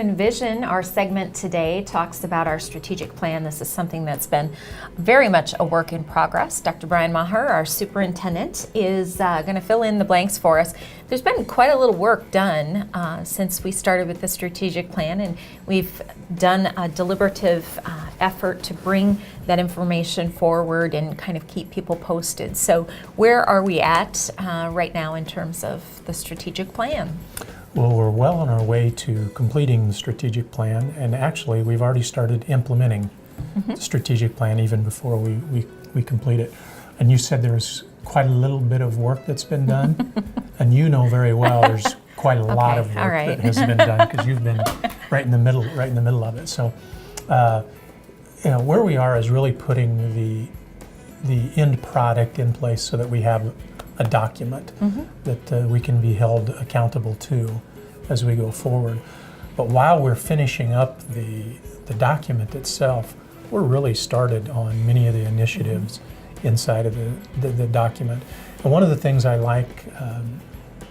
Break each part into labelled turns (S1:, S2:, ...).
S1: Envision. Our segment today talks about our strategic plan. This is something that's been very much a work in progress. Dr. Brian Maher, our superintendent, is going to fill in the blanks for us. There's been quite a little work done since we started with the strategic plan, and we've done a deliberative effort to bring that information forward and kind of keep people posted. So where are we at right now in terms of the strategic plan?
S2: Well, we're well on our way to completing the strategic plan, and actually we've already started implementing the strategic plan even before we complete it. And you said there's quite a little bit of work that's been done, and you know very well there's quite a lot of work that has been done because you've been right in the middle of it. So, where we are is really putting the end product in place so that we have a document that we can be held accountable to as we go forward. But while we're finishing up the document itself, we're really started on many of the initiatives inside of the document. And one of the things I like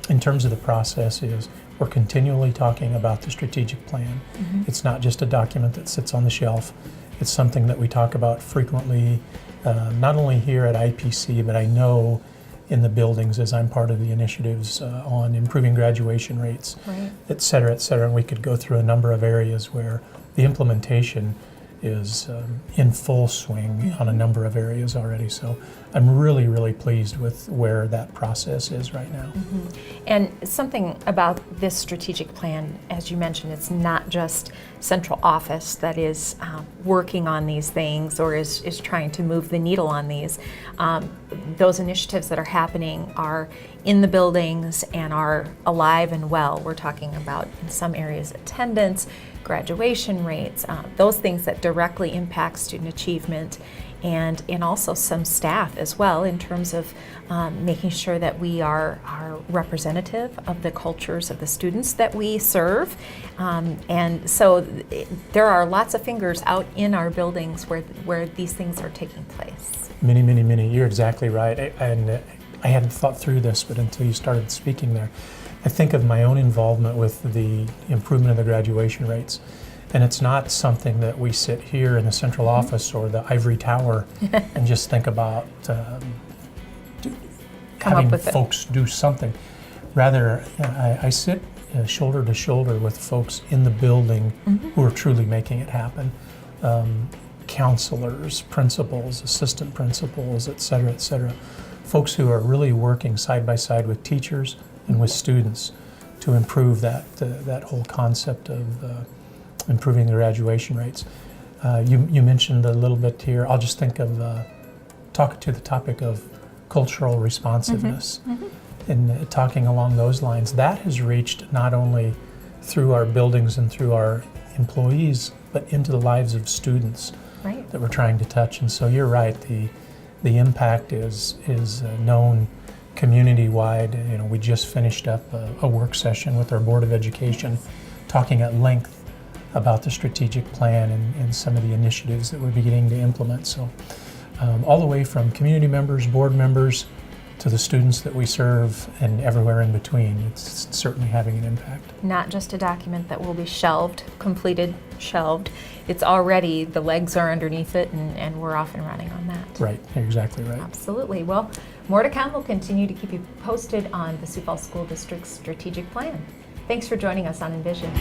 S2: in terms of the process is we're continually talking about the strategic plan. It's not just a document that sits on the shelf. It's something that we talk about frequently, not only here at IPC, but I know in the buildings as I'm part of the initiatives on improving graduation rates, et cetera, and we could go through a number of areas where the implementation is in full swing on a number of areas already. So I'm really, really pleased with where that process is right now.
S1: And something about this strategic plan, as you mentioned, it's not just central office that is working on these things or is trying to move the needle on these. Those initiatives that are happening are in the buildings and are alive and well. We're talking about, in some areas, attendance, graduation rates, those things that directly impact student achievement, and also some staff as well in terms of making sure that we are representative of the cultures of the students that we serve. And so there are lots of fingers out in our buildings where these things are taking place.
S2: Many. You're exactly right. And I hadn't thought through this, but until you started speaking there, I think of my own involvement with the improvement of the graduation rates. And it's not something that we sit here in the central office or the ivory tower and just think about having folks do something. Rather, I sit shoulder to shoulder with folks in the building who are truly making it happen. Counselors, principals, assistant principals, et cetera, folks who are really working side by side with teachers and with students to improve that whole concept of improving the graduation rates. You mentioned a little bit here. I'll just think of talking to the topic of cultural responsiveness and talking along those lines. That has reached not only through our buildings and through our employees, but into the lives of students that we're trying to touch. And so you're right. The impact is known community-wide. We just finished up a work session with our Board of Education talking at length about the strategic plan and some of the initiatives that we're beginning to implement. So all the way from community members, board members, to the students that we serve and everywhere in between, it's certainly having an impact.
S1: Not just a document that will be completed, shelved. It's already, the legs are underneath it, and we're off and running on that.
S2: Right, you're exactly right.
S1: Absolutely. Well, more to come. We'll continue to keep you posted on the Sioux Falls School District's strategic plan. Thanks for joining us on Envision.